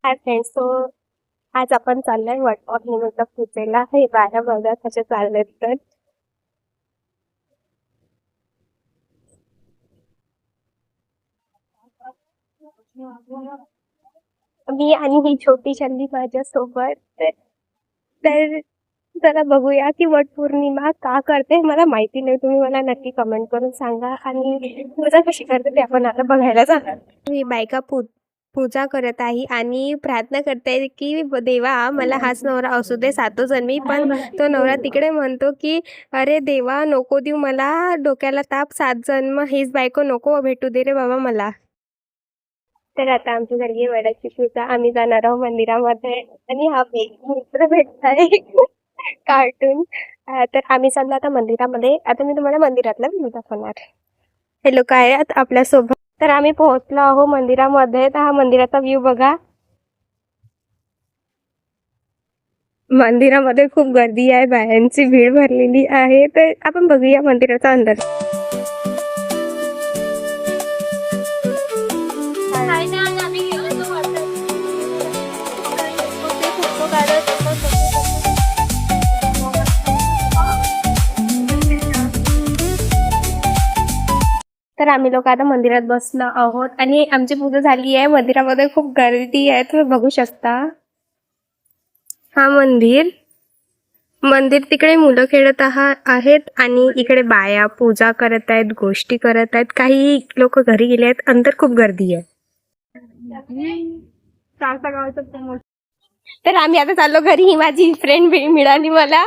Hi friends, so आज आपण चाललोय वॉटरफॉल निमित्त पूजेला. हे बाया बघा कसे चाललेत. तर मी आणि ही छोटी शल्ली माझ्या सोबत. तर चला बघूया की वट पौर्णिमा का करते. मला माहिती नाही, तुम्ही मला नक्की कमेंट करून सांगा. आणि पूजा कशी करते ते आपण आता बघायला जाणार. ही बायका पूजा करत आहे आणि प्रार्थना करते की देवा मला हाच नवरा असू दे सातो जन्मी. पण तो नवरा तिकडे म्हणतो की अरे देवा नको देऊ मला डोक्याला ताप, 7 जन्म हीच बायको नको भेटू दे रे बाबा मला. तर आता आमची झाली वडाची पूजा. आम्ही जाणार आहोत मंदिरामध्ये आणि हा मित्र भेटताय कार्टून. तर आम्ही चाललो आता मंदिरामध्ये. आता मी तुम्हाला मंदिरातला व्ह्यू दाखवणार. हे लोक आहेत आपल्या सोबत. तर आम्ही पोहोचलो आहोत मंदिरामध्ये. तर हा मंदिराचा व्ह्यू बघा. मंदिरामध्ये खूप गर्दी आहे, बायांची भीड भरलेली आहे. तर आपण बघूया मंदिराचा अंदर. तर आम्ही लोक आता मंदिरात बसलो आहोत आणि आमची पूजा झाली आहे. मंदिरामध्ये खूप गर्दी आहे, तुम्ही बघू शकता. हा मंदिर तिकडे मुलं खेळत आहेत आणि इकडे बाया पूजा करत आहेत, गोष्टी करत आहेत. काही लोक घरी गेले आहेत. अंदर खूप गर्दी आहे. तर आम्ही आता चाललो घरी. ही माझी फ्रेंड मिळाली मला.